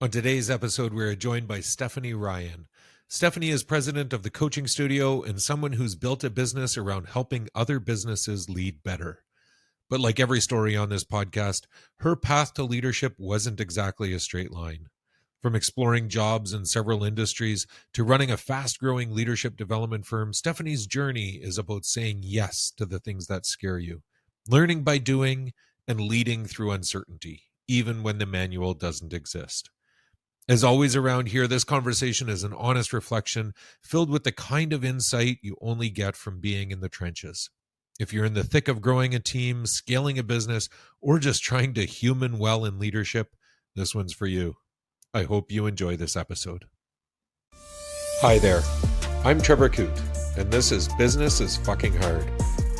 On today's episode, we're joined by Stephanie Ryan. Stephanie is president of the coaching studio and someone who's built a business around helping other businesses lead better. But like every story on this podcast, her path to leadership wasn't exactly a straight line. From exploring jobs in several industries to running a fast-growing leadership development firm, Stephanie's journey is about saying yes to the things that scare you, learning by doing, and leading through uncertainty, even when the manual doesn't exist. As always around here, this conversation is an honest reflection filled with the kind of insight you only get from being in the trenches. If you're in the thick of growing a team, scaling a business, or just trying to human well in leadership, this one's for you. I hope you enjoy this episode. Hi there, I'm Trevor Koot, and this is Business is Fucking Hard,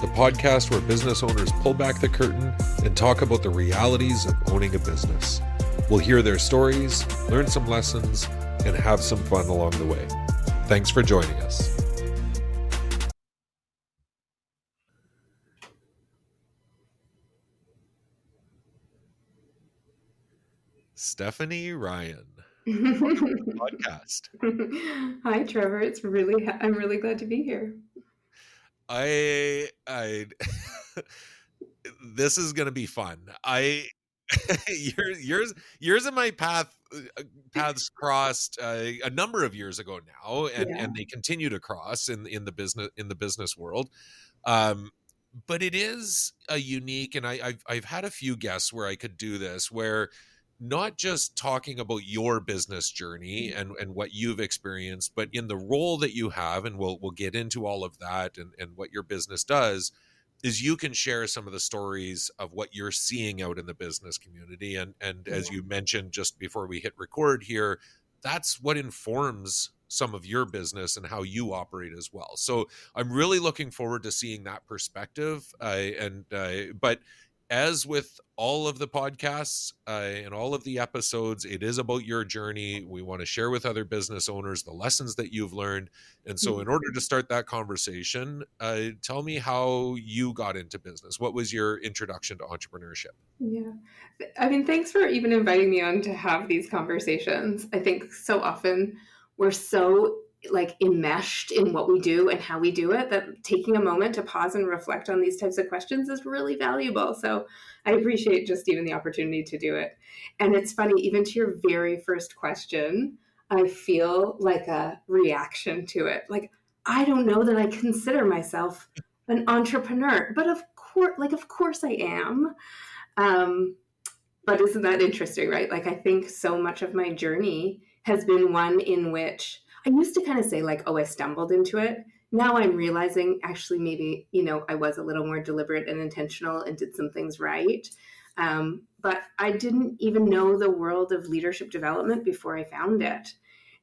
the podcast where business owners pull back the curtain and talk about the realities of owning a business. We'll hear their stories, learn some lessons, and have some fun along the way. Thanks for joining us. Stephanie Ryan, podcast. Hi, Trevor. I'm really glad to be here. I this is going to be fun. Yours and my paths crossed a number of years ago now, and they continue to cross in the business world. But it is a unique, and I've had a few guests where I could do this, where not just talking about your business journey and what you've experienced, but in the role that you have, and we'll get into all of that and what your business does, is you can share some of the stories of what you're seeing out in the business community. And as you mentioned just before we hit record here, that's what informs some of your business and how you operate as well. So I'm really looking forward to seeing that perspective. But as with all of the podcasts and all of the episodes, it is about your journey. We want to share with other business owners the lessons that you've learned. And so in order to start that conversation, tell me how you got into business. What was your introduction to entrepreneurship? Yeah. I mean, thanks for even inviting me on to have these conversations. I think so often we're so enmeshed in what we do and how we do it that taking a moment to pause and reflect on these types of questions is really valuable. So I appreciate just even the opportunity to do it. And it's funny, even to your very first question, I feel like a reaction to it. Like, I don't know that I consider myself an entrepreneur, but of course I am. But isn't that interesting, right? Like, I think so much of my journey has been one in which I used to kind of say I stumbled into it. Now I'm realizing actually maybe, I was a little more deliberate and intentional and did some things right. But I didn't even know the world of leadership development before I found it.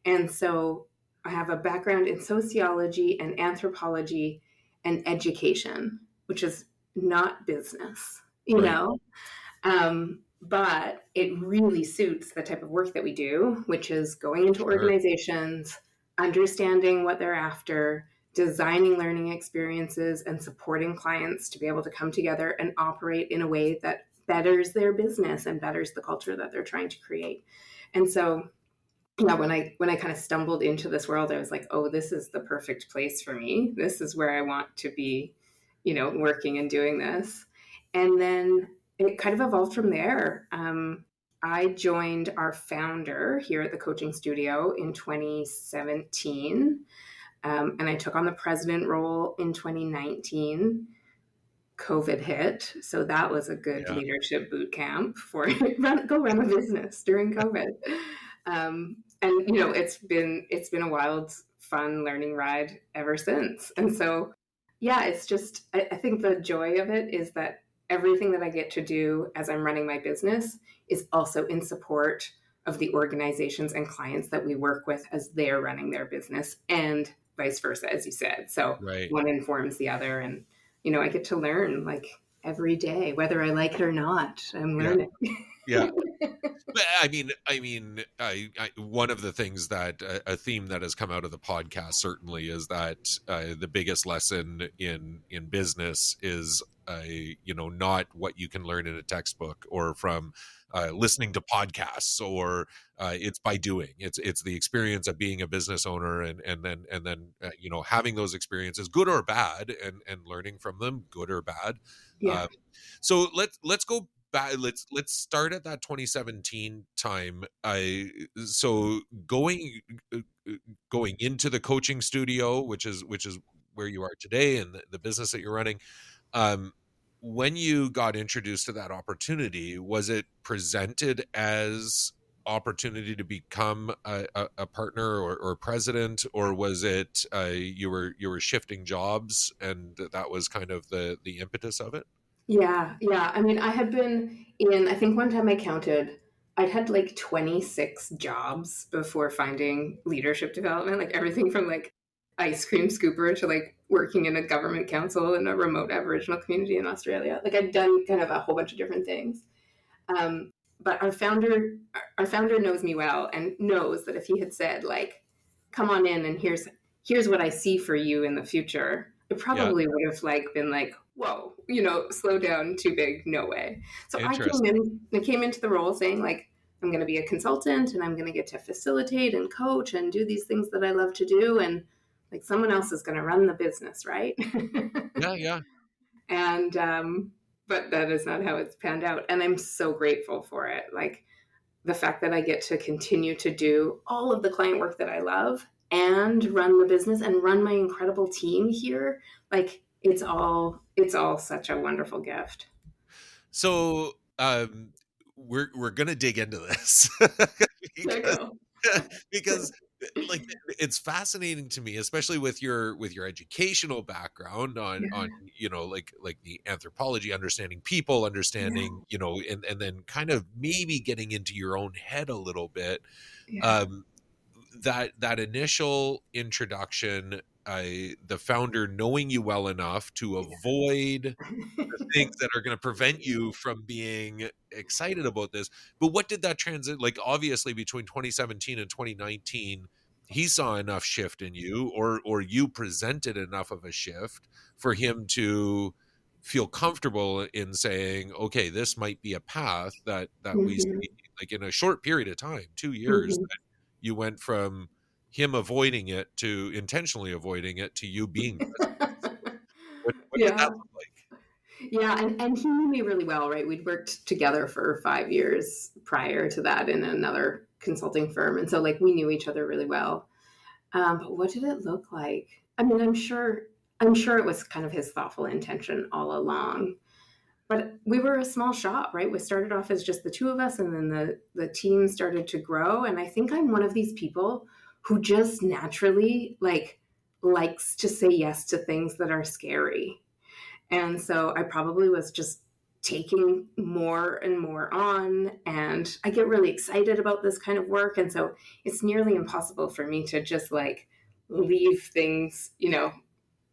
And so I have a background in sociology and anthropology and education, which is not business, you know? But it really suits the type of work that we do, which is going into organizations, understanding what they're after, designing learning experiences, and supporting clients to be able to come together and operate in a way that betters their business and betters the culture that they're trying to create. And so, when I kind of stumbled into this world, I was like, oh, this is the perfect place for me. This is where I want to be, working and doing this. And then it kind of evolved from there. I joined our founder here at the coaching studio in 2017, and I took on the president role in 2019. COVID hit, so that was a good leadership boot camp for go run a business during COVID. And it's been a wild, fun learning ride ever since. And so, it's just I think the joy of it is that everything that I get to do as I'm running my business is also in support of the organizations and clients that we work with as they're running their business, and vice versa, as you said. So one informs the other, and, I get to learn every day, whether I like it or not, I'm learning. Yeah. I mean, one of the things that a theme that has come out of the podcast certainly is that the biggest lesson in business is not what you can learn in a textbook or from listening to podcasts, or it's by doing. It's the experience of being a business owner, and then having those experiences, good or bad, and learning from them, good or bad. Yeah. Uh, so let's go back. Let's start at that 2017 time. So uh, going into the coaching studio, which is where you are today, and the business that you're running. Um, when you got introduced to that opportunity, was it presented as opportunity to become a partner or president, or was it you were shifting jobs and that was kind of the impetus of it? Yeah, yeah. I mean, I had been in, I think one time I counted, I'd had like 26 jobs before finding leadership development, like everything from like ice cream scooper to like working in a government council in a remote Aboriginal community in Australia. Like I'd done kind of a whole bunch of different things. Um, but our founder knows me well and knows that if he had said like, "Come on in and here's what I see for you in the future," it Yeah, probably would have like been like, "Whoa, slow down, too big, no way." So interesting. I came into the role saying like, I'm going to be a consultant and I'm going to get to facilitate and coach and do these things that I love to do, and like someone else is going to run the business, right? Yeah, yeah. And but that is not how it's panned out, and I'm so grateful for it. Like the fact that I get to continue to do all of the client work that I love and run the business and run my incredible team here, like it's all such a wonderful gift. So we're gonna dig into this There you because go. because like it's fascinating to me, especially with your educational background on Yeah, like the anthropology, understanding people, yeah, understanding and then kind of maybe getting into your own head a little bit. yeah. um that initial introduction, the founder knowing you well enough to avoid the things that are going to prevent you from being excited about this. But what did that transit, like, obviously between 2017 and 2019, he saw enough shift in you, or you presented enough of a shift for him to feel comfortable in saying, okay, this might be a path that we Mhm, see, like in a short period of time, 2 years, mhm. that you went from him avoiding it to intentionally avoiding it to you being president. What did that Yeah. look like? Yeah, and he knew me really well, right? We'd worked together for 5 years prior to that in another consulting firm, and so like we knew each other really well. But what did it look like? I mean, I'm sure it was kind of his thoughtful intention all along. But we were a small shop, right? We started off as just the two of us, and then the team started to grow. And I think I'm one of these people who just naturally like likes to say yes to things that are scary. And so I probably was just taking more and more on, and I get really excited about this kind of work. And so it's nearly impossible for me to just like leave things,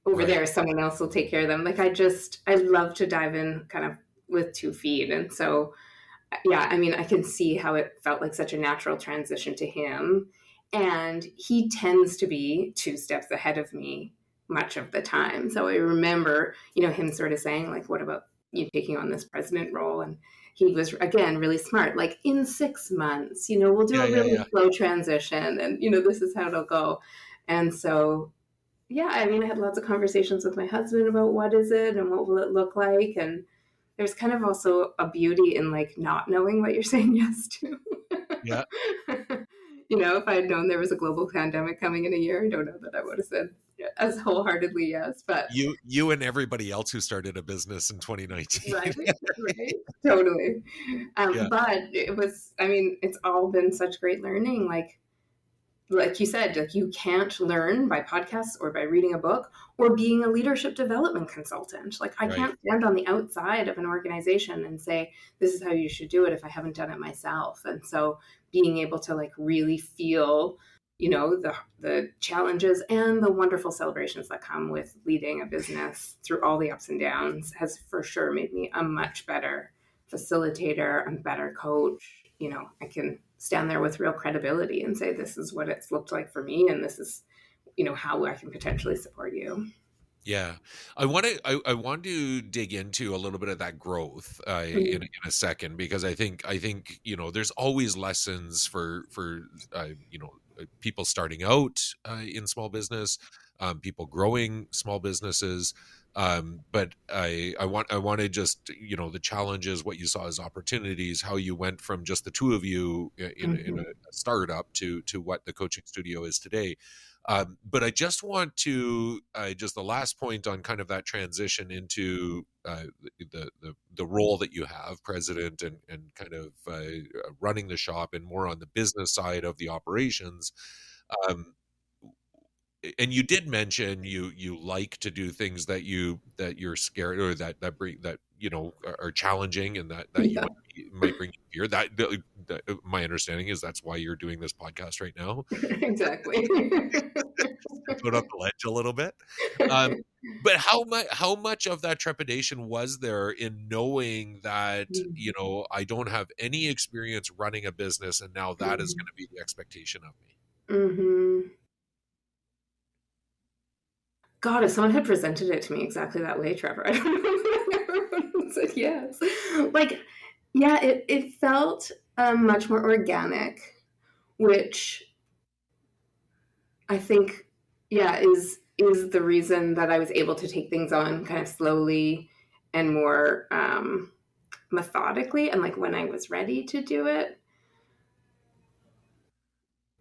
over Right. there. Someone else will take care of them. Like I love to dive in kind of with 2 feet. And so, yeah, I mean, I can see how it felt like such a natural transition to him. And he tends to be 2 steps ahead of me much of the time. So I remember, him sort of saying, like, what about you taking on this president role? And he was, again, really smart. Like, in 6 months, we'll do Yeah, a yeah, really yeah. slow transition, and, this is how it'll go. And so, yeah, I mean, I had lots of conversations with my husband about what is it and what will it look like. And there's kind of also a beauty in like not knowing what you're saying yes to. Yeah. If I had known there was a global pandemic coming in a year, I don't know that I would have said as wholeheartedly yes. But You and everybody else who started a business in 2019. right, right, totally. Yeah, But it was, I mean, it's all been such great learning. Like you said, like you can't learn by podcasts or by reading a book or being a leadership development consultant. Like I right. can't stand on the outside of an organization and say, this is how you should do it if I haven't done it myself. And so being able to like really feel, the challenges and the wonderful celebrations that come with leading a business through all the ups and downs has for sure made me a much better facilitator, a better coach. I can stand there with real credibility and say, this is what it's looked like for me, and this is, how I can potentially support you. Yeah. I want to dig into a little bit of that growth Mm-hmm. in a second, because I think, there's always lessons for people starting out in small business, people growing small businesses. But I want to just, the challenges, what you saw as opportunities, how you went from just the two of you in Mm-hmm. a startup to what the coaching studio is today. But I just want to just the last point on kind of that transition into the role that you have, president, and kind of running the shop and more on the business side of the operations. Um, and you did mention you like to do things that you're scared, or that bring that are challenging, and that you Yeah, might bring you fear. My understanding is that's why you're doing this podcast right now, exactly. step out on the ledge a little bit. Um, but how much of that trepidation was there in knowing that, I don't have any experience running a business, and now that is going to be the expectation of me? Mm-hmm. God, if someone had presented it to me exactly that way, Trevor, I don't know if I would have said yes. Like, yeah, it felt much more organic, which I think, yeah, is the reason that I was able to take things on kind of slowly and more methodically, and like when I was ready to do it.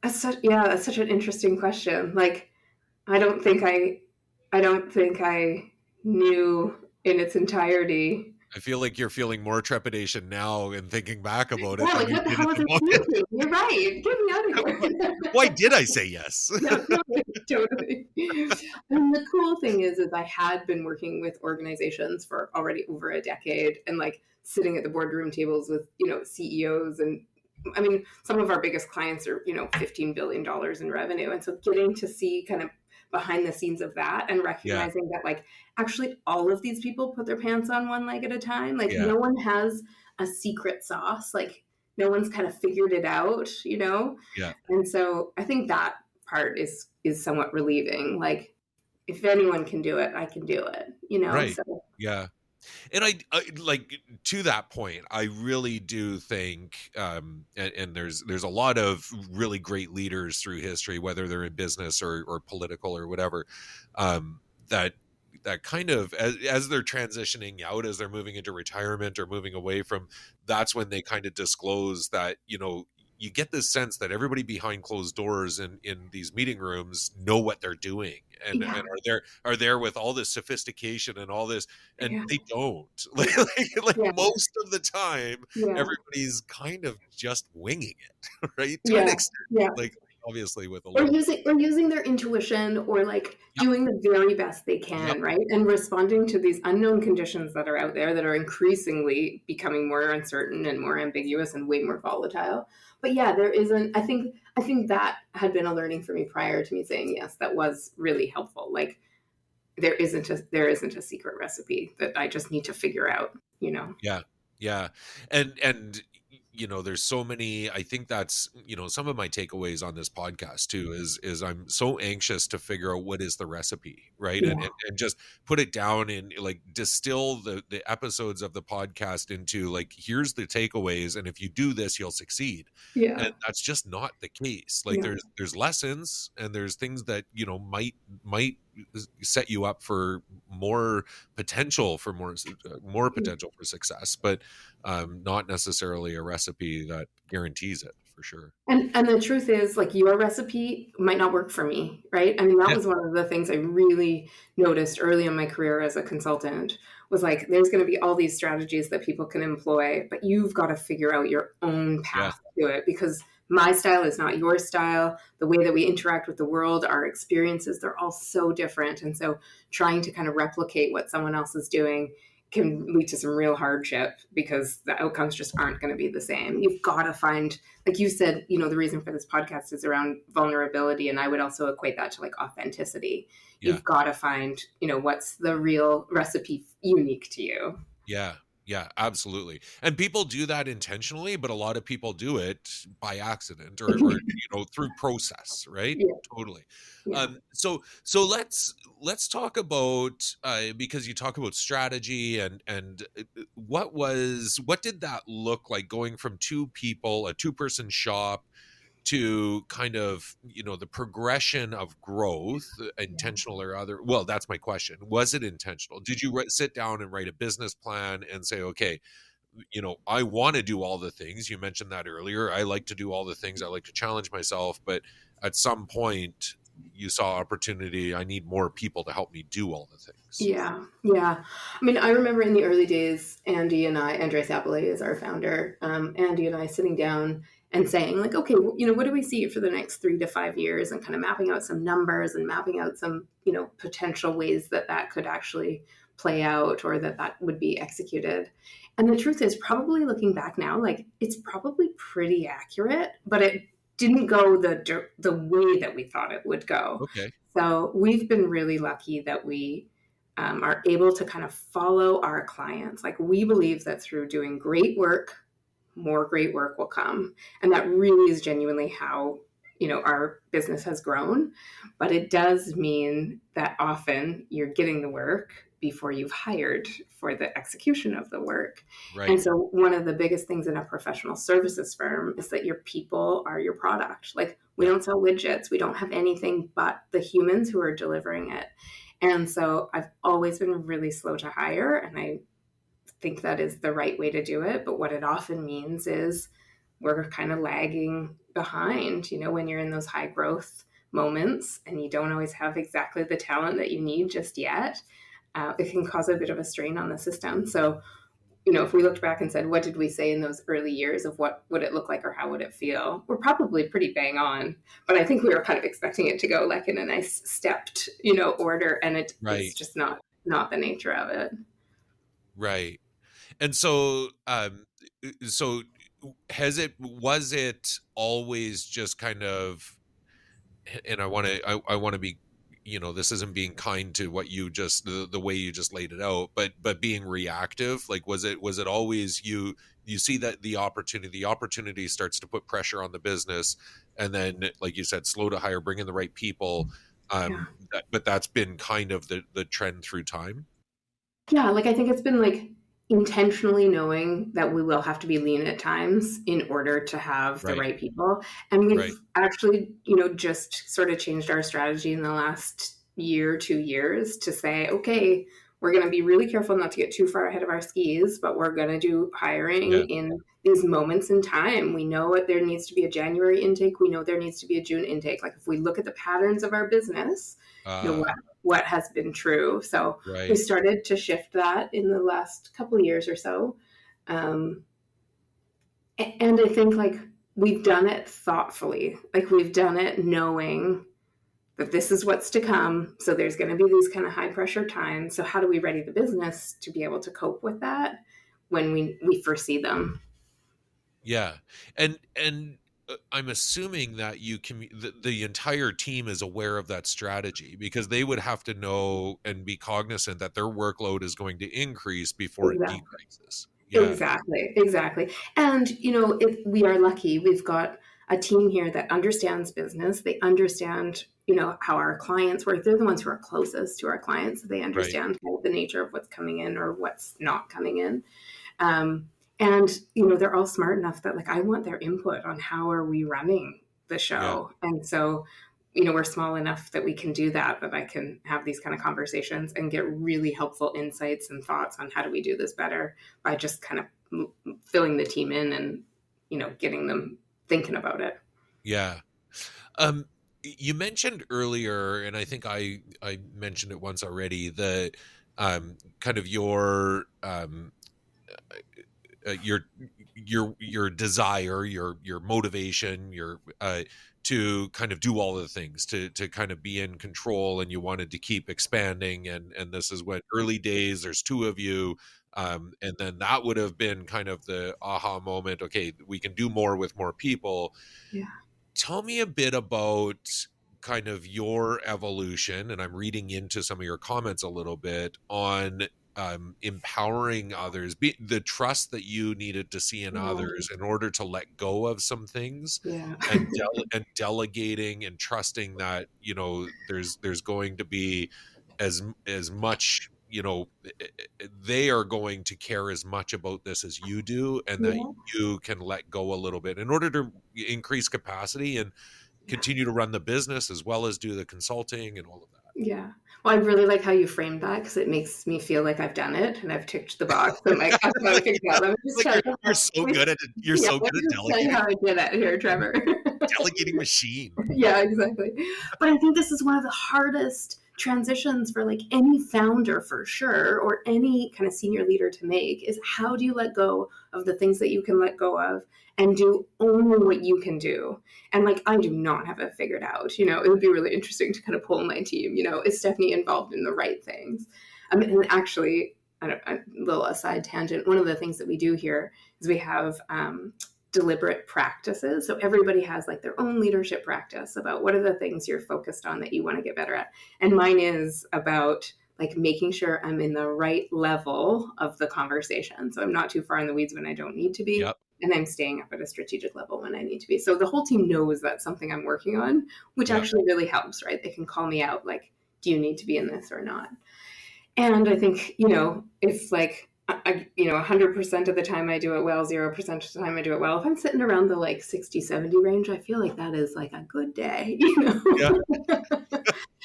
That's such an interesting question. Like, I don't think I, I don't think I knew in its entirety. I feel like you're feeling more trepidation now and thinking back about it Yeah, than like you what the did hell at was the I moment. thinking? You're right. Get me out of here. Why did I say yes? No, totally, totally. And the cool thing is I had been working with organizations for already over a decade, and like sitting at the boardroom tables with CEOs, and I mean some of our biggest clients are $15 billion in revenue, and so getting to see kind of behind the scenes of that and Yeah, recognizing that like actually all of these people put their pants on one leg at a time. Like yeah, no one has a secret sauce. Like no one's kind of figured it out. yeah. And so I think that part is somewhat relieving. Like if anyone can do it, I can do it. Right. So Yeah. And I like, to that point, I really do think, and there's a lot of really great leaders through history, whether they're in business or political or whatever, that kind of, as they're transitioning out, as they're moving into retirement or moving away from, that's when they kind of disclose that, you get this sense that everybody behind closed doors in these meeting rooms know what they're doing, and yeah, are there with all this sophistication and all this, and yeah, they don't. yeah, Like yeah, most of the time, yeah, everybody's kind of just winging it, right? To an yeah, extent, yeah. like obviously with a Or little. using their intuition, or like Yep, doing the very best they yep, can, right? And responding to these unknown conditions that are out there that are increasingly becoming more uncertain and more ambiguous and way more volatile. But yeah, there isn't I think that had been a learning for me prior to me saying yes. That was really helpful. Like there isn't a secret recipe that I just need to figure out. yeah, yeah, and there's so many. I think that's, some of my takeaways on this podcast too is I'm so anxious to figure out what is the recipe, right? Yeah. And just put it down and like distill the episodes of the podcast into like, here's the takeaways, and if you do this, you'll succeed. Yeah. And that's just not the case. Like No. there's lessons, and there's things that might set you up for more potential, for more potential for success, but not necessarily a recipe that guarantees it, for sure. And the truth is, like, your recipe might not work for me, right? I mean, that Yeah, was one of the things I really noticed early in my career as a consultant was like, there's going to be all these strategies that people can employ, but you've got to figure out your own yeah, path to it because my style is not your style. The way that we interact with the world, our experiences, they're all so different. And so trying to kind of replicate what someone else is doing can lead to some real hardship because the outcomes just aren't going to be the same. You've got to find, like you said, the reason for this podcast is around vulnerability. And I would also equate that to like authenticity. yeah, You've got to find, what's the real recipe unique to you. yeah. Yeah, absolutely. And people do that intentionally, but a lot of people do it by accident or through process, right? Yeah, Totally. yeah, So let's talk about because you talk about strategy and what did that look like going from two people, a two-person shop to kind of the progression of growth, yeah. intentional or other. Well, that's my question. Was it intentional? Did you sit down and write a business plan and say, okay, I want to do all the things? You mentioned that earlier. I like to do all the things. I like to challenge myself, but at some point you saw opportunity. I need more people to help me do all the things. Yeah, yeah. I mean, I remember in the early days, Andy and I, Andres Appelé is our founder, Andy and I sitting down and saying, like, okay, well, what do we see for the next 3 to 5 years, and kind of mapping out some numbers and mapping out some, potential ways that that could actually play out or that that would be executed. And the truth is, probably looking back now, like, it's probably pretty accurate, but it didn't go the way that we thought it would go. Okay. So we've been really lucky that we are able to kind of follow our clients. Like, we believe that through doing great work, more great work will come. And that really is genuinely how, our business has grown. But it does mean that often you're getting the work before you've hired for the execution of the work. And Right. so one of the biggest things in a professional services firm is that your people are your product. Like, we Yeah. don't sell widgets, we don't have anything but the humans who are delivering it. And so I've always been really slow to hire, and I think that is the right way to do it. But what it often means is we're kind of lagging behind, when you're in those high growth moments and you don't always have exactly the talent that you need just yet. It can cause a bit of a strain on the system. So, if we looked back and said, what did we say in those early years of what would it look like or how would it feel? We're probably pretty bang on, but I think we were kind of expecting it to go like in a nice stepped, order, and it's Right. just not the nature of it. Right. And so was it always just kind of, and I want to be, this isn't being kind to what you just, the way you just laid it out, but being reactive, like, was it always you see that the opportunity starts to put pressure on the business, and then, like you said, slow to hire, bring in the right people. Yeah. But that's been kind of the trend through time. Yeah, like, I think it's been, like, intentionally knowing that we will have to be lean at times in order to have the Right. right people, and we've Right. actually, just sort of changed our strategy in the last year, 2 years to say, "Okay, we're gonna be really careful not to get too far ahead of our skis, but we're gonna do Yeah. hiring in these moments in time." We know what there needs to be a January intake, we know there needs to be a June intake. Like, if we look at the patterns of our business, uh what has been true. So we right. started to shift that in the last couple of years or so. Um, and I think, like, we've done it thoughtfully. Like, we've done it knowing that this is what's to come. So there's going to be these kind of high pressure times. So how do we ready the business to be able to cope with that when we foresee them? Yeah. And I'm assuming that the entire team is aware of that strategy, because they would have to know and be cognizant that their workload is going to increase before it Exactly. decreases. Yeah. Exactly, exactly. And, we are lucky. We've got a team here that understands business. They understand, how our clients work. They're the ones who are closest to our clients. They Right. understand kind of the nature of what's coming in or what's not coming in. And, they're all smart enough that, like, I want their input on how are we running the Yeah. show. And so, we're small enough that we can do that, that I can have these kind of conversations and get really helpful insights and thoughts on how do we do this better by just kind of filling the team in and, getting them thinking about it. Yeah. Um, you mentioned earlier, and I think I mentioned it once already, the kind of your your desire, your motivation, your to kind of do all of the things, to kind of be in control, and you wanted to keep expanding, and this is what early days. There's two of you, and then that would have been kind of the aha moment. Okay, we can do more with more people. Yeah. Tell me a bit about kind of your evolution, and I'm reading into some of your comments a little bit on empowering others, the trust that you needed to see in Yeah. others in order to let go of some things, Yeah. and and delegating and trusting that, there's going to be as much, they are going to care as much about this as you do, and that Yeah. you can let go a little bit in order to increase capacity and continue to run the business as well as do the consulting and all of that. Yeah. Well, I really like how you framed that because it makes me feel like I've done it and I've ticked the box. I'm like, I've got it figured out. Let me just Like tell you you're so good at it. You're yeah, so let good me at just tell you delegating. how I did it here, Trevor. Delegating machine. Yeah, exactly. But I think this is one of the hardest transitions for like any founder for sure, or any kind of senior leader to make, is how do you let go of the things that you can let go of and do only what you can do? And like, I do not have it figured out. It would be really interesting to kind of pull my team. Is Stephanie involved in the right things? I mean, and actually, a little aside tangent, one of the things that we do here is we have deliberate practices. So everybody has like their own leadership practice about what are the things you're focused on that you want to get better at. And mine is about like making sure I'm in the right level of the conversation. So I'm not too far in the weeds when I don't need to be. Yep. And I'm staying up at a strategic level when I need to be. So the whole team knows that's something I'm working on, which Yep. actually really helps, right? They can call me out like, do you need to be in this or not? And I think, if like, 100% of the time I do it well, 0% of the time I do it well. If I'm sitting around the like 60, 70 range, I feel like that is like a good day, Yeah.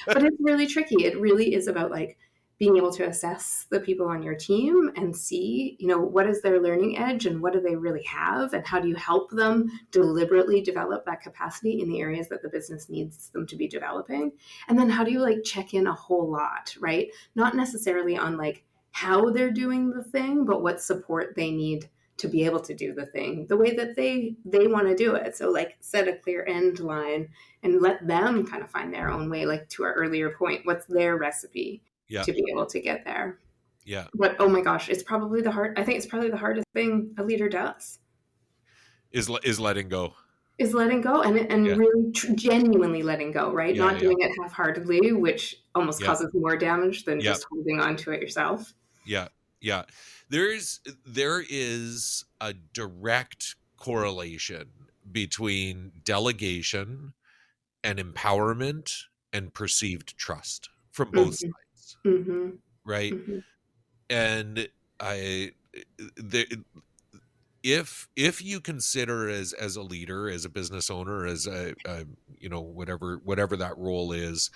But it's really tricky. It really is about like being able to assess the people on your team and see, what is their learning edge and what do they really have, and how do you help them deliberately develop that capacity in the areas that the business needs them to be developing. And then how do you like check in a whole lot, right? Not necessarily on like how they're doing the thing, but what support they need to be able to do the thing the way that they want to do it. So like set a clear end line and let them kind of find their own way, like to our earlier point, what's their recipe Yeah. to be able to get there. Yeah. But oh my gosh, I think it's probably the hardest thing a leader does Is letting go. is letting go, and Yeah. really genuinely letting go, right? Yeah. Not Yeah. doing it half-heartedly, which almost Yeah. causes more damage than Yeah. just holding on to it yourself. Yeah. Yeah. There is a direct correlation between delegation and empowerment and perceived trust from both Mm-hmm. sides, Mm-hmm. right? Mm-hmm. And I there if you consider as a leader, as a business owner, as a whatever that role is,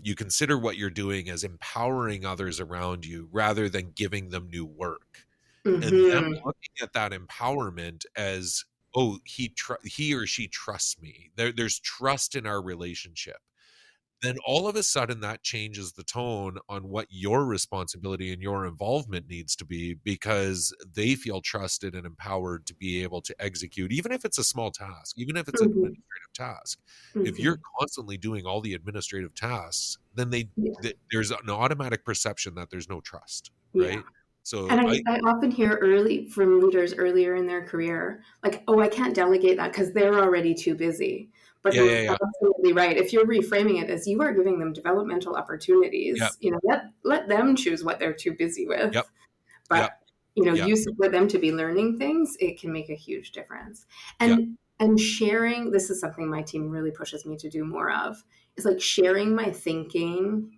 you consider what you're doing as empowering others around you rather than giving them new work, and them Mm-hmm. looking at that empowerment as, oh, he or she trusts me, there's trust in our relationship, then all of a sudden that changes the tone on what your responsibility and your involvement needs to be, because they feel trusted and empowered to be able to execute, even if it's a small task, even if it's an Mm-hmm. administrative task. If Mm-hmm. you're constantly doing all the administrative tasks, then Yeah. there's an automatic perception that there's no trust, Yeah. right? So And I I often hear early from leaders earlier in their career, like, oh, I can't delegate that because they're already too busy. But yeah, you're yeah, yeah, absolutely right. If you're reframing it as you are giving them developmental yep, opportunities, let them choose what they're too busy with. yep, But yep, yep, you support them to be learning things, it can make a huge difference. yep, And sharing, this is something my team really pushes me to do more of, is like sharing my thinking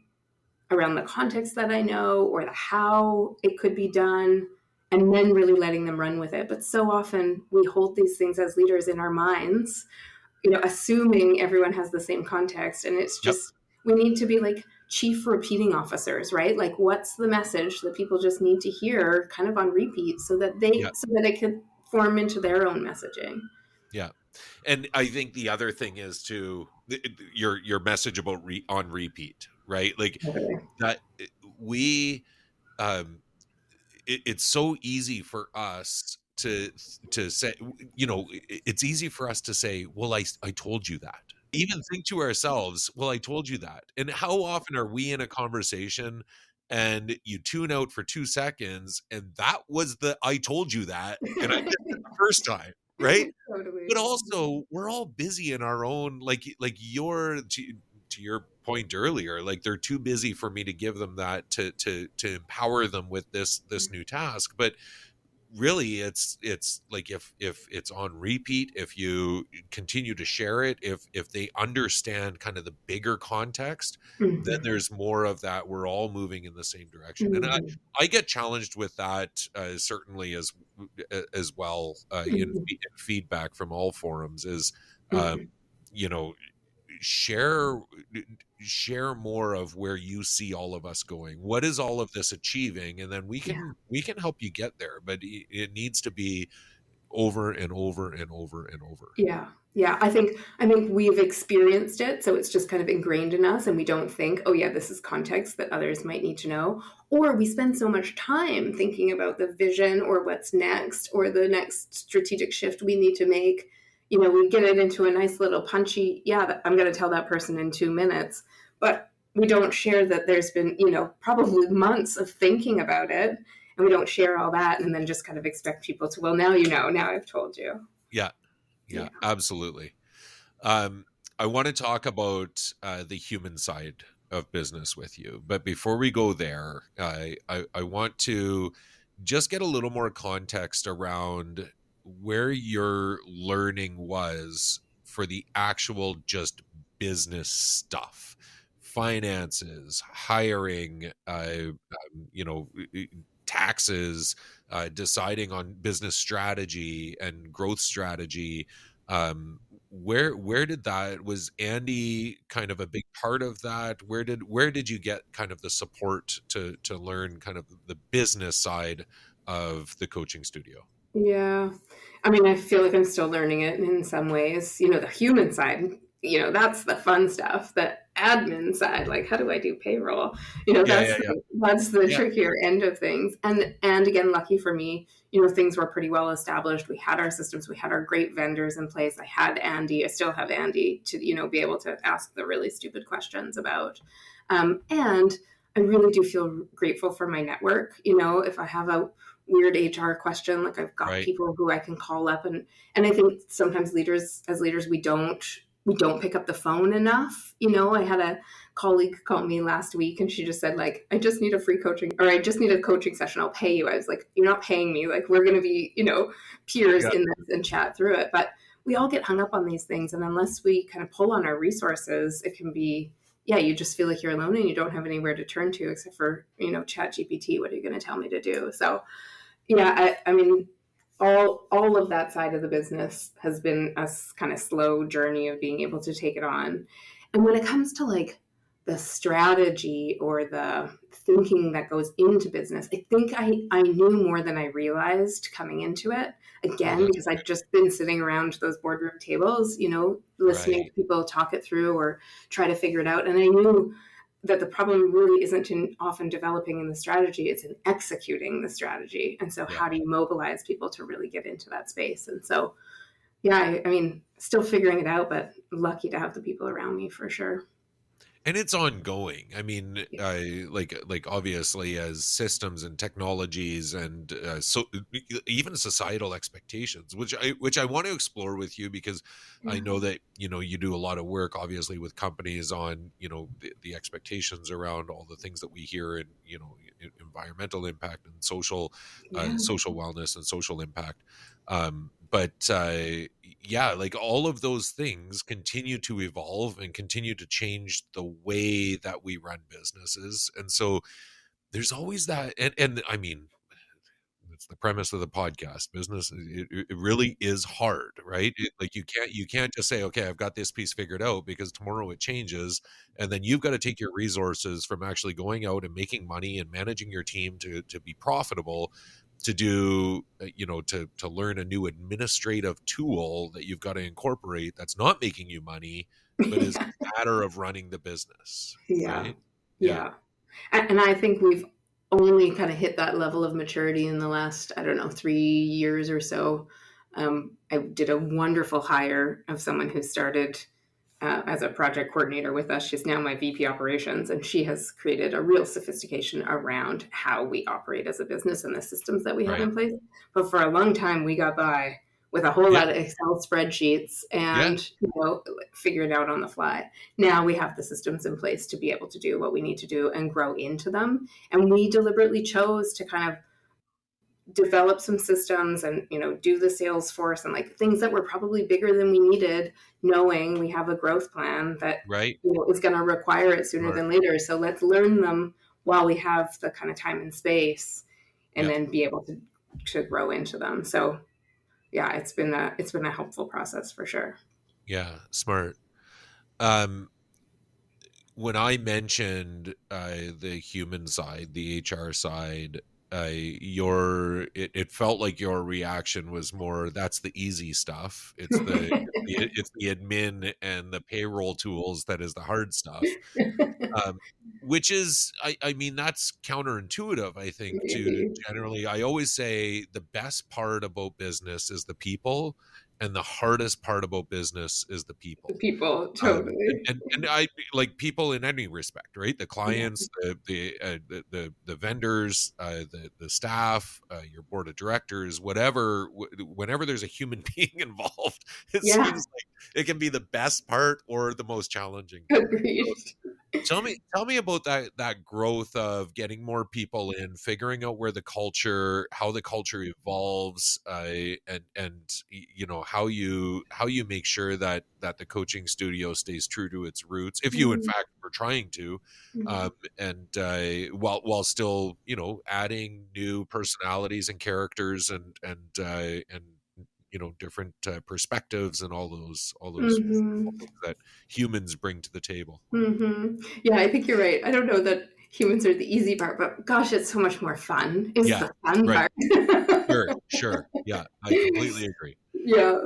around the context that I know or the how it could be done, and then really letting them run with it. But so often we hold these things as leaders in our minds, assuming everyone has the same context. And it's yep, just, we need to be like chief repeating officers, right? Like, what's the message that people just need to hear kind of on repeat so that yep, it could form into their own messaging. yeah. And I think the other thing is your message about on repeat, right? Like Totally. that we um it's so easy for us to say, it's easy for us to say, well, I told you that. Even think to ourselves, well, I told you that. And how often are we in a conversation and you tune out for 2 seconds and that was the I told you that, and I missed it the first time, right? But Totally. also we're all busy in our own, like your to your point earlier, like they're too busy for me to give them that to empower them with this new task. But really it's like if it's on repeat, if you continue to share it, if they understand kind of the bigger context, then Mm-hmm. there's more of that, we're all moving in the same direction. And Mm-hmm. I get challenged with that, certainly as well, Mm-hmm. in feedback from all forums is, um, Mm-hmm. you know, share share more of where you see all of us going, what is all of this achieving, and then Yeah. we can help you get there, but it needs to be over and over and over and over. Yeah. Yeah. I think we've experienced it, so it's just kind of ingrained in us and we don't think, oh yeah, this is context that others might need to know. Or we spend so much time thinking about the vision or what's next or the next strategic shift we need to make. We get it into a nice little punchy, yeah, I'm going to tell that person in 2 minutes. But we don't share that there's been, probably months of thinking about it. And we don't share all that and then just kind of expect people to, well, now now I've told you. Yeah, yeah, Yeah. absolutely. um I want to talk about the human side of business with you, but before we go there, I want to just get a little more context around where your learning was for the actual just business stuff, finances, hiring, taxes, deciding on business strategy and growth strategy. Where did that, was Andy kind of a big part of that? Where did you get kind of the support to learn kind of the business side of the coaching studio? Yeah. I mean, I feel like I'm still learning it in some ways. The human side, that's the fun stuff. The admin side, like how do I do payroll? Yeah, yeah, that's the yeah, trickier end of things. And again, lucky for me, things were pretty well established. We had our systems, we had our great vendors in place. I had Andy, I still have Andy to, be able to ask the really stupid questions about. And I really do feel grateful for my network. If I have a weird HR question, like I've got right, people who I can call up, and I think sometimes as leaders we don't pick up the phone enough. I had a colleague call me last week and she just said, like, I just need a free coaching, or I just need a coaching session, I'll pay you. I was like, you're not paying me, like we're going to be, peers yeah, in this and chat through it. But we all get hung up on these things, and unless we kind of pull on our resources, it can be, yeah, you just feel like you're alone and you don't have anywhere to turn to except for, chat GPT. What are you going to tell me to do? So yeah, I mean, all of that side of the business has been a kind of slow journey of being able to take it on. And when it comes to like the strategy or the thinking that goes into business, I think I knew more than I realized coming into it. oh, Again, that's because I'd just been sitting around those boardroom tables, listening right, to people talk it through or try to figure it out. And I knew that the problem really isn't in often developing in the strategy, it's in executing the strategy. And so yeah. how do you mobilize people to really get into that space? And so, yeah, I mean, still figuring it out, but lucky to have the people around me for sure. And it's ongoing. I mean, Yeah. like obviously as systems and technologies and so even societal expectations, which I want to explore with you, because I Yeah. know that you do a lot of work obviously with companies on the expectations around all the things that we hear in environmental impact and Yeah. social wellness and social impact. But yeah, like all of those things continue to evolve and continue to change the way that we run businesses. And so there's always that. And I mean, it's the premise of the podcast. Business, it really is hard, right? Like you can't just say, okay, I've got this piece figured out, because tomorrow it changes, and then you've got to take your resources from actually going out and making money and managing your team to be profitable, to do to learn a new administrative tool that you've got to incorporate, that's not making you money, but is a matter of running the business, Yeah. right? Yeah, Yeah. And I think we've only kind of hit that level of maturity in the last, I don't know, 3 years or so. I did a wonderful hire of someone who started as a project coordinator with us. She's now my VP operations, and she has created a real sophistication around how we operate as a business and the systems that we have right. in place. But for a long time, we got by with a whole Yeah. lot of Excel spreadsheets Yeah. and, figure it out on the fly. Now we have the systems in place to be able to do what we need to do and grow into them. And we deliberately chose to kind of develop some systems and, do the sales force and like things that were probably bigger than we needed, knowing we have a growth plan that, Right. is going to require it sooner Smart. than later. So let's learn them while we have the kind of time and space, and Yeah. then be able to grow into them. So yeah, it's been a helpful process for sure. Yeah. Smart. Um, when I mentioned the human side, the HR side, it felt like your reaction was more, that's the easy stuff. It's the admin and the payroll tools that is the hard stuff. Um, which is, I mean, that's counterintuitive, I think, to Maybe. generally, I always say the best part about business is the people, and the hardest part about business is the The people. people, And, totally. and I like people in any respect, right? The Yeah. clients, the vendors, the staff, your board of directors, whatever. Whenever there's a human being involved, it Yeah. seems like it can be the best part or the most challenging part. So Agreed. tell me about that growth of getting more people in, figuring out where the culture, how the culture evolves, and how you make sure that the coaching studio stays true to its roots, if you in Mhm. fact were trying to, Mhm. and while still adding new personalities and characters and different perspectives and all those wonderful Mhm. things that humans bring to the table. Mhm. Yeah, I think you're right. I don't know that humans are the easy part, but gosh, it's so much more fun. It's Yeah, the fun right. part. Sure. Yeah, I completely agree. Yeah.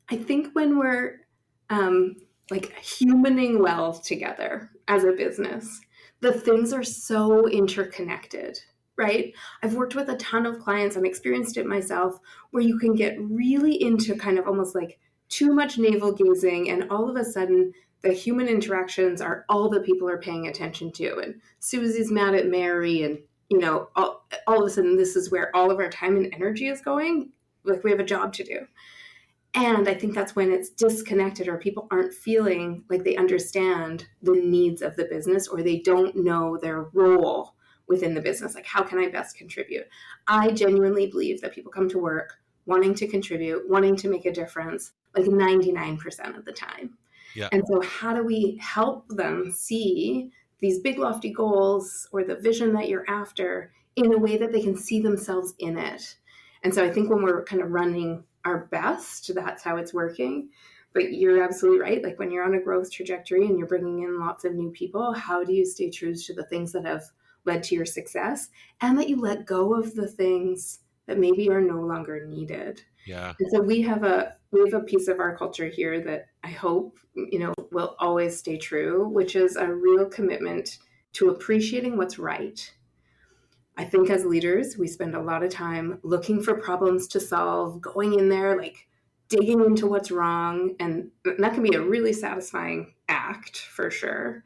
I think when we're um, like humaning well together as a business, the things are so interconnected, right? I've worked with a ton of clients and experienced it myself where you can get really into kind of almost like too much navel gazing, and all of a sudden, the human interactions are all that people are paying attention to. And Susie's mad at Mary, and all of a sudden, this is where all of our time and energy is going. Like we have a job to do. And I think that's when it's disconnected, or people aren't feeling like they understand the needs of the business, or they don't know their role within the business. Like, how can I best contribute? I genuinely believe that people come to work wanting to contribute, wanting to make a difference, like 99% of the time. Yeah, And so, how do we help them see these big, lofty goals or the vision that you're after in a way that they can see themselves in it? And so, I think when we're kind of running our best, that's how it's working. But you're absolutely right. Like when you're on a growth trajectory and you're bringing in lots of new people, how do you stay true to the things that have led to your success, and that you let go of the things that maybe are no longer needed? yeah, And so we have a piece of our culture here that I hope will always stay true, which is a real commitment to appreciating what's right. I think as leaders, we spend a lot of time looking for problems to solve, going in there like digging into what's wrong, and that can be a really satisfying act for sure.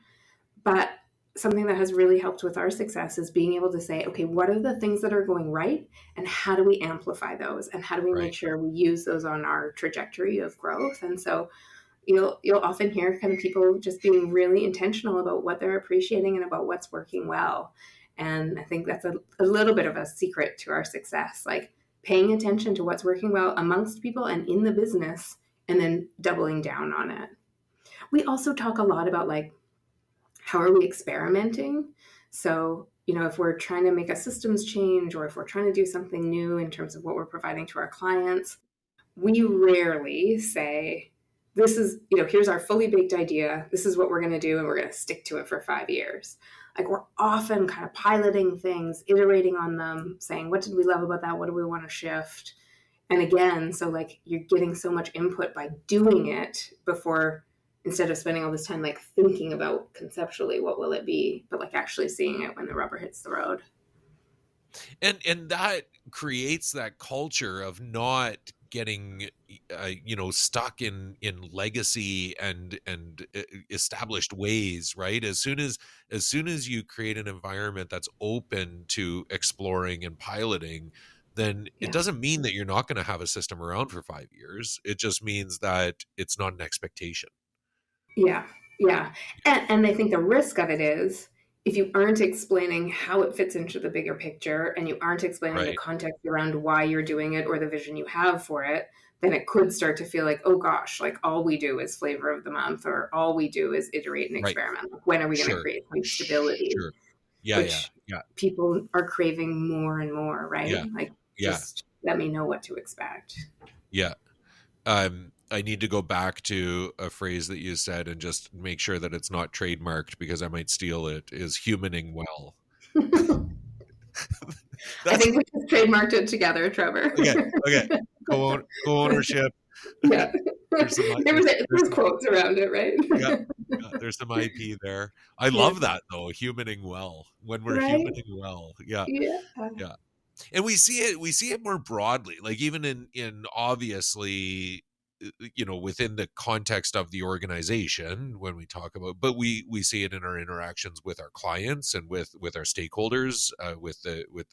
But something that has really helped with our success is being able to say, okay, what are the things that are going right, and how do we amplify those, and how do we make right. sure we use those on our trajectory of growth? And so you'll often hear kind of people just being really intentional about what they're appreciating and about what's working well. And I think that's a little bit of a secret to our success, like paying attention to what's working well amongst people and in the business, and then doubling down on it. We also talk a lot about like, how are we experimenting? So, if we're trying to make a systems change, or if we're trying to do something new in terms of what we're providing to our clients, we rarely say, this is, here's our fully baked idea. This is what we're going to do, and we're going to stick to it for 5 years. Like we're often kind of piloting things, iterating on them, saying, what did we love about that? What do we want to shift? And again, so like you're getting so much input by doing it before, instead of spending all this time like thinking about conceptually what will it be, but like actually seeing it when the rubber hits the road. And that creates that culture of not getting stuck in legacy and established ways, right? As soon as you create an environment that's open to exploring and piloting, then it Yeah. doesn't mean that you're not going to have a system around for 5 years. It just means that it's not an expectation. Yeah. Yeah. And I think the risk of it is if you aren't explaining how it fits into the bigger picture and you aren't explaining the Right. context around why you're doing it or the vision you have for it, then it could start to feel like, oh gosh, like all we do is flavor of the month or all we do is iterate and Right. experiment. Like, when are we going to Sure. create some stability, Sure. Yeah. Yeah. which Yeah. people are craving more and more, right? Yeah. Like, Yeah. just let me know what to expect. Yeah. I need to go back to a phrase that you said and just make sure that it's not trademarked because I might steal it, is humaning well. I That's think we just trademarked it together, Trevor. okay. Okay. Co-ownership. Yeah. There's some, There there's was some, quotes around it, right? yeah, yeah, there's some IP there. I Yeah. love that though, humaning well. When we're Right? humaning well. Yeah. Yeah. Yeah. And we see it more broadly, like even in obviously within the context of the organization when we talk about, but we see it in our interactions with our clients and with our stakeholders, with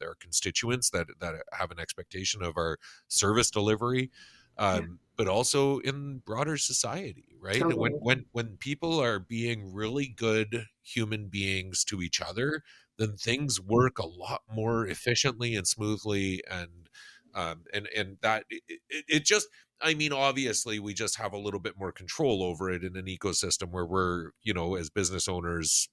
our constituents that have an expectation of our service delivery, Yeah. but also in broader society, right? And when Totally. when when people are being really good human beings to each other, then things work a lot more efficiently and smoothly, and that it just, I mean, obviously we just have a little bit more control over it in an ecosystem where we're, as business owners,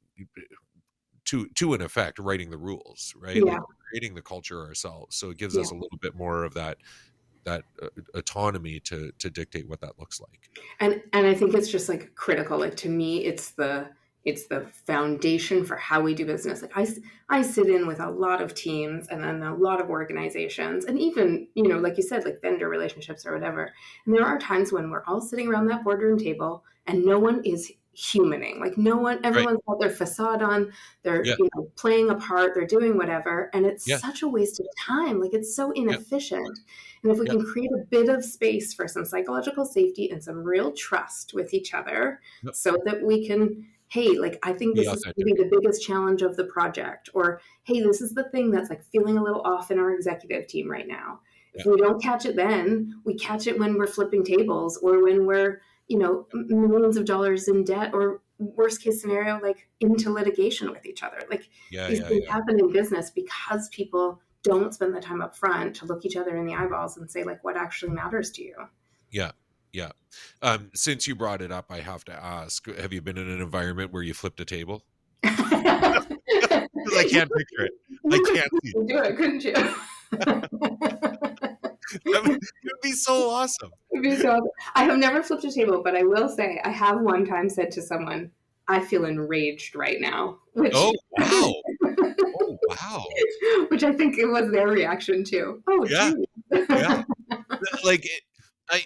to in effect writing the rules, right? Like Yeah. we're creating the culture ourselves, so it gives Yeah. us a little bit more of that autonomy to dictate what that looks like. And I think it's just like critical. Like, to me, it's the foundation for how we do business. Like, I sit in with a lot of teams and then a lot of organizations, and even, like you said, like vendor relationships or whatever. And there are times when we're all sitting around that boardroom table and no one is humaning. Like, no one, Right. everyone's got their facade on, they're, Yeah. playing a part, they're doing whatever. And it's Yeah. such a waste of time. Like, it's so Yeah. inefficient. And if we Yeah. can create a bit of space for some psychological safety and some real trust with each other, Yep. so that we can, hey, like, I think Be this is going to authentic. be the biggest challenge of the project, or hey, this is the thing that's like feeling a little off in our executive team right now. If Yeah. we don't catch it then, we catch it when we're flipping tables or when we're, millions of dollars in debt, or worst case scenario, like into litigation with each other. Like, Yeah. these Yeah. things Yeah. happen in business because people don't spend the time up front to look each other in the eyeballs and say, like, what actually matters to you. Yeah. Yeah. Since you brought it up, I have to ask, have you been in an environment where you flipped a table? Because I can't picture it. I You can't see could do it, couldn't you? it. It would be so awesome. I have never flipped a table, but I will say I have one time said to someone, I feel enraged right now, which Oh, wow. Oh, wow. which I think it was their reaction too. Oh, Yeah. geez. Yeah. Like,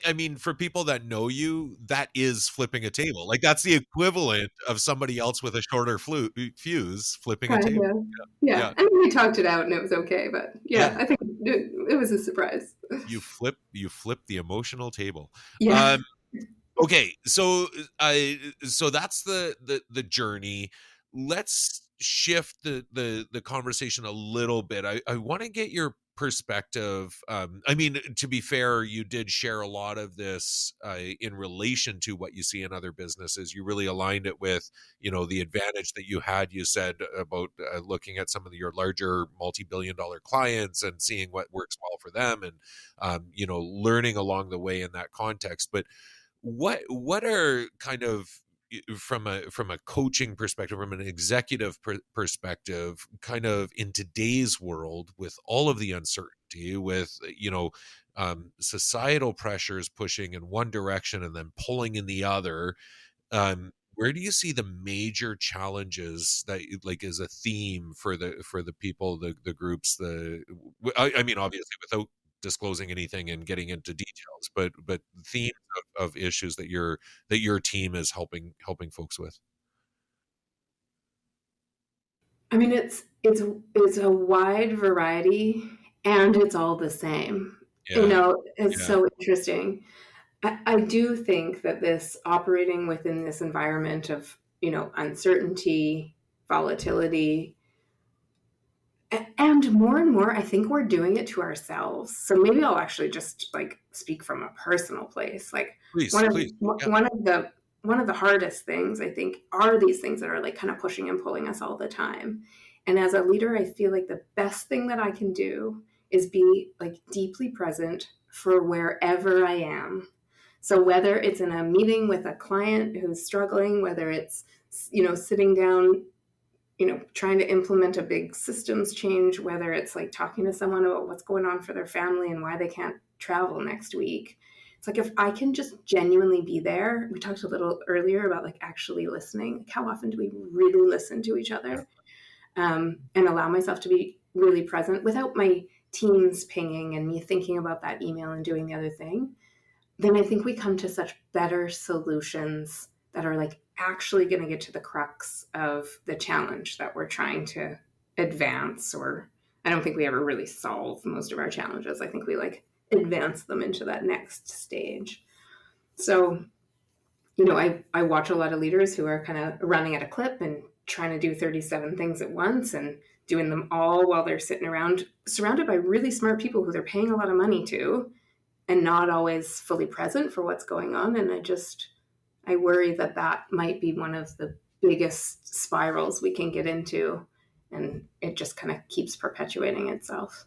I mean, for people that know you, that is flipping a table. Like, that's the equivalent of somebody else with a shorter fuse flipping a Kind table. of. Yeah. Yeah. I mean, we talked it out and it was okay, but yeah, Yeah. I think it was a surprise. You flip the emotional table. Yeah. Okay, so that's the journey. Let's shift the conversation a little bit. I want to get your perspective. I mean, to be fair, you did share a lot of this in relation to what you see in other businesses. You really aligned it with, the advantage that you had. You said about looking at some of your larger multi-billion-dollar clients and seeing what works well for them, and learning along the way in that context. But what are kind of, from a coaching perspective, from an executive perspective, kind of in today's world with all of the uncertainty, with societal pressures pushing in one direction and then pulling in the other, where do you see the major challenges that like is a theme for the people, the groups, I mean, obviously without disclosing anything and getting into details, but themes of issues that your team is helping folks with? I mean, it's a wide variety, and it's all the same. Yeah. It's Yeah. so interesting. I do think that this operating within this environment of, uncertainty, volatility, And more, I think we're doing it to ourselves. So maybe I'll actually just like speak from a personal place. Like Please, one of please. Yeah. one of the hardest things I think are these things that are like kind of pushing and pulling us all the time. And as a leader, I feel like the best thing that I can do is be like deeply present for wherever I am. So whether it's in a meeting with a client who's struggling, whether it's sitting down trying to implement a big systems change, whether it's like talking to someone about what's going on for their family and why they can't travel next week. It's like if I can just genuinely be there. We talked a little earlier about like actually listening. Like how often do we really listen to each other, and allow myself to be really present without my teams pinging and me thinking about that email and doing the other thing? Then I think we come to such better solutions that are like actually going to get to the crux of the challenge that we're trying to advance. Or I don't think we ever really solve most of our challenges. I think we like advance them into that next stage. So, I watch a lot of leaders who are kind of running at a clip and trying to do 37 things at once and doing them all while they're sitting around surrounded by really smart people who they're paying a lot of money to, and not always fully present for what's going on. And I worry that that might be one of the biggest spirals we can get into, and it just kind of keeps perpetuating itself.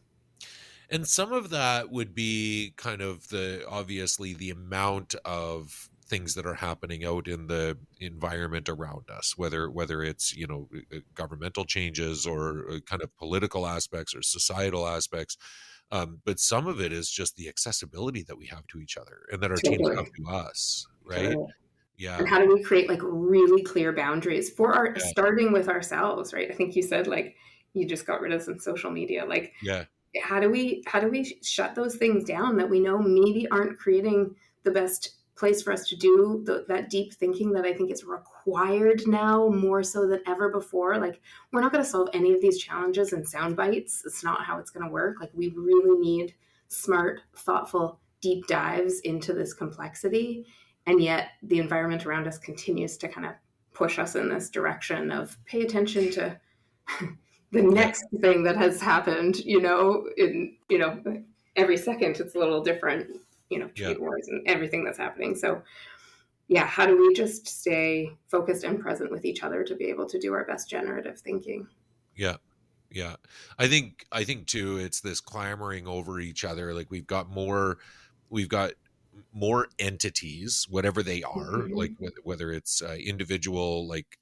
And some of that would be kind of obviously the amount of things that are happening out in the environment around us, whether it's, governmental changes or kind of political aspects or societal aspects. But some of it is just the accessibility that we have to each other and that our teams have Totally. to us. Right. Totally. And Yeah. how do we create like really clear boundaries for Yeah. starting with ourselves, right? I think you said like you just got rid of some social media. Like Yeah. how do we shut those things down that we know maybe aren't creating the best place for us to do that deep thinking that I think is required now more so than ever before? Like we're not going to solve any of these challenges in sound bites. It's not how it's going to work. Like we really need smart, thoughtful, deep dives into this complexity. And yet the environment around us continues to kind of push us in this direction of pay attention to the Yeah. next thing that has happened, in, every second it's a little different, Yeah. trade wars and everything that's happening. So, yeah, how do we just stay focused and present with each other to be able to do our best generative thinking? Yeah. Yeah. I think too, it's this clamoring over each other. Like we've got more entities, whatever they are, like Mm-hmm. whether it's individual, like,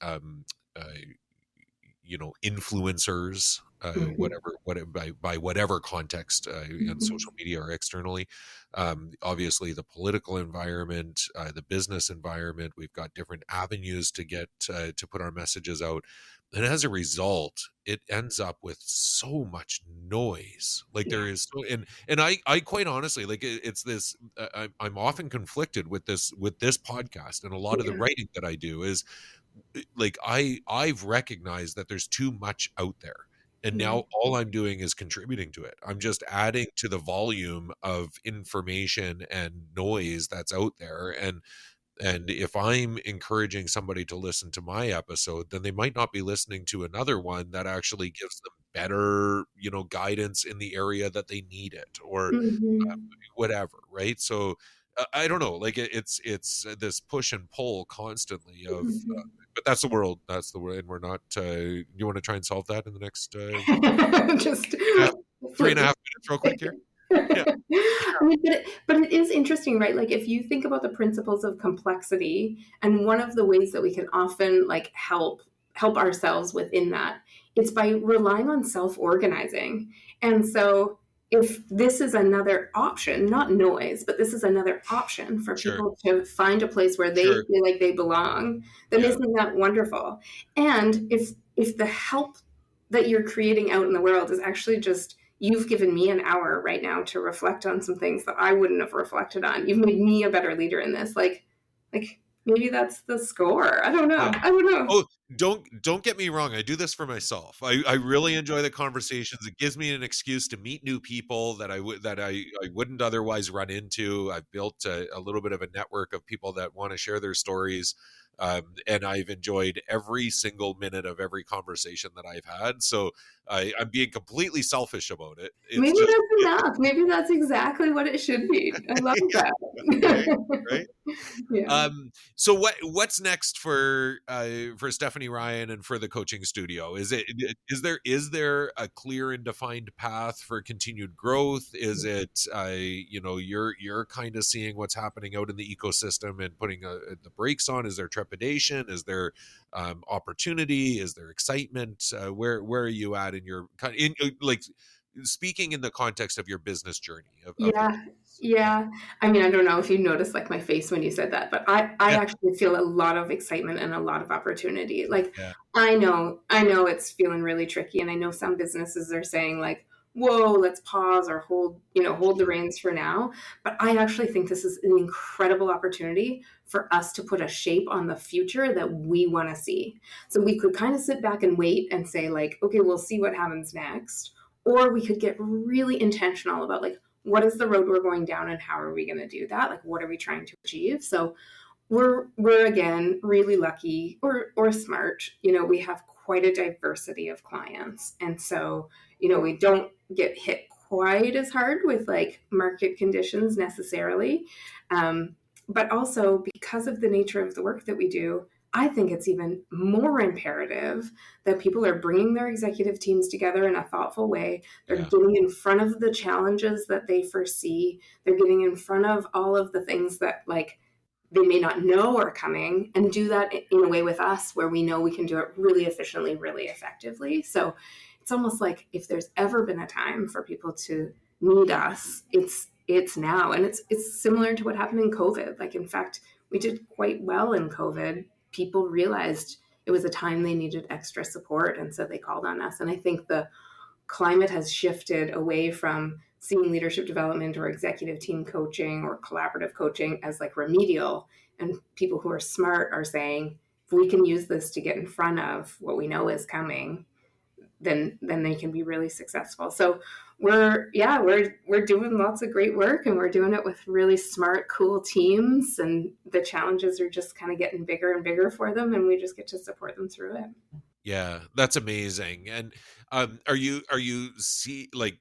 influencers, Mm-hmm. by whatever context, in Mm-hmm. social media or externally. Obviously the political environment, the business environment, we've got different avenues to get to put our messages out. And as a result, it ends up with so much noise. Like Yeah. there is and I quite honestly, like it's this, I'm often conflicted with this podcast, and a lot of the Yeah. writing that I do is like I've recognized that there's too much out there, and Yeah. now all I'm doing is contributing to it. I'm just adding to the volume of information and noise that's out there. And if I'm encouraging somebody to listen to my episode, then they might not be listening to another one that actually gives them better, guidance in the area that they need it, or Mm-hmm. whatever, right? So I don't know, like it's this push and pull constantly of but that's the world, and we're not you want to try and solve that in the next Just three and a half, three flip and a half minutes real quick here? Yeah. I mean, but it is interesting, right? Like if you think about the principles of complexity, and one of the ways that we can often like help ourselves within that, it's by relying on self-organizing. And so if this is another option, not noise, but this is another option for Sure. people to find a place where they Sure. feel like they belong, then Yeah. isn't that wonderful? And if the help that you're creating out in the world is actually just you've given me an hour right now to reflect on some things that I wouldn't have reflected on. You've made me a better leader in this. Like maybe that's the score. I don't know. Yeah. I don't know. Oh, don't get me wrong. I do this for myself. I really enjoy the conversations. It gives me an excuse to meet new people that I wouldn't otherwise run into. I've built a little bit of a network of people that want to share their stories. And I've enjoyed every single minute of every conversation that I've had. So I'm being completely selfish about it. It's Maybe just that's enough. Maybe that's exactly what it should be. I love right, that. right. Yeah. So what's next for Stephanie Ryan and for the coaching studio? Is there a clear and defined path for continued growth? Is it you're kind of seeing what's happening out in the ecosystem and putting the brakes on? Is there trepidation? Is there opportunity? Is there excitement? Where are you at in your like speaking in the context of your business journey of the Yeah, business? Yeah. yeah. I mean, I don't know if you noticed like my face when you said that, but I Yeah. actually feel a lot of excitement and a lot of opportunity. Like Yeah. I know it's feeling really tricky, and I know some businesses are saying like, "Whoa, let's pause or hold the Sure. reins for now." But I actually think this is an incredible opportunity for us to put a shape on the future that we want to see. So we could kind of sit back and wait and say like, "Okay, we'll see what happens next." Or we could get really intentional about like what is the road we're going down and how are we going to do that, like what are we trying to achieve. So we're again really lucky or smart, we have quite a diversity of clients, and so we don't get hit quite as hard with like market conditions necessarily, but also because of the nature of the work that we do, I think it's even more imperative that people are bringing their executive teams together in a thoughtful way. They're Yeah. getting in front of the challenges that they foresee. They're getting in front of all of the things that like they may not know are coming, and do that in a way with us where we know we can do it really efficiently, really effectively. So it's almost like if there's ever been a time for people to need us, it's now. And it's similar to what happened in COVID. Like in fact, we did quite well in COVID. People realized it was a time they needed extra support, and so they called on us. And I think the climate has shifted away from seeing leadership development or executive team coaching or collaborative coaching as like remedial. And people who are smart are saying, if we can use this to get in front of what we know is coming, then they can be really successful. So we're doing lots of great work, and we're doing it with really smart, cool teams, and the challenges are just kind of getting bigger and bigger for them, and we just get to support them through it. Yeah, that's amazing. And are you see like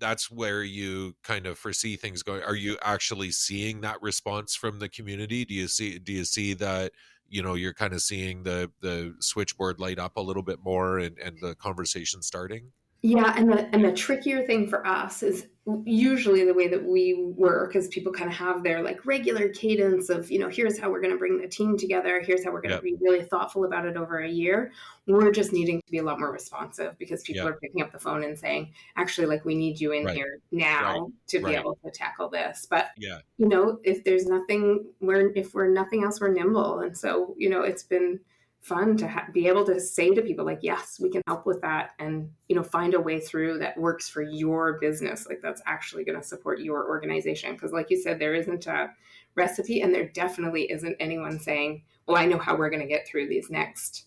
that's where you kind of foresee things going? Are you actually seeing that response from the community? Do you see that, you're kind of seeing the switchboard light up a little bit more and the conversation starting? Yeah, and the trickier thing for us is usually the way that we work is people kind of have their like regular cadence of, here's how we're going to bring the team together, here's how we're going to Yep. be really thoughtful about it over a year. We're just needing to be a lot more responsive because people Yep. are picking up the phone and saying, actually, like we need you in Right. here Right. now to be Right. able to tackle this. But Yeah. if we're nothing else, we're nimble. And so, it's been fun to be able to say to people like, yes, we can help with that, and find a way through that works for your business, like that's actually going to support your organization. Because like you said, there isn't a recipe, and there definitely isn't anyone saying, well, I know how we're going to get through these next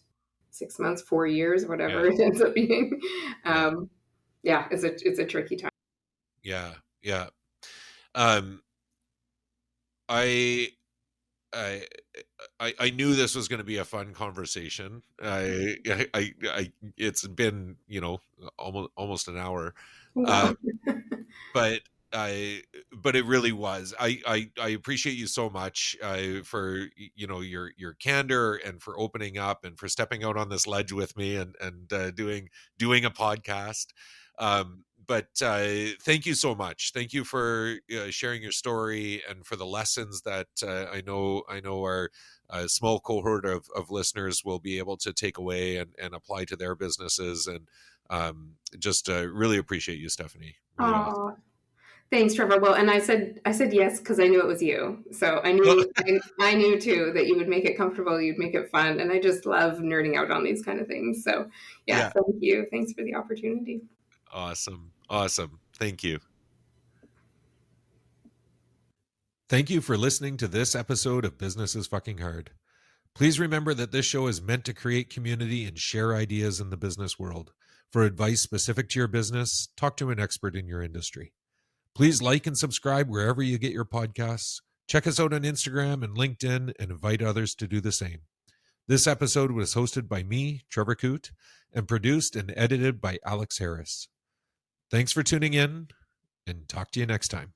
6 months, 4 years, Yeah. whatever it ends up being. Yeah. Yeah, it's a tricky time. Yeah. Yeah. Um I I I knew this was going to be a fun conversation. It's been, almost an hour. Wow. Um but I but it really was. I appreciate you so much for your candor and for opening up and for stepping out on this ledge with me and doing a podcast. But thank you so much. Thank you for sharing your story and for the lessons that I know our small cohort of listeners will be able to take away and apply to their businesses. And just really appreciate you, Stephanie. Really awesome. Oh, thanks, Trevor. Well, and I said yes because I knew it was you. So I knew too that you would make it comfortable, you'd make it fun, and I just love nerding out on these kind of things. So yeah, Yeah. thank you. Thanks for the opportunity. Awesome. Awesome. Thank you. Thank you for listening to this episode of Business is Fucking Hard. Please remember that this show is meant to create community and share ideas in the business world. For advice specific to your business, talk to an expert in your industry. Please like and subscribe wherever you get your podcasts. Check us out on Instagram and LinkedIn and invite others to do the same. This episode was hosted by me, Trevor Koot, and produced and edited by Alex Harris. Thanks for tuning in, and talk to you next time.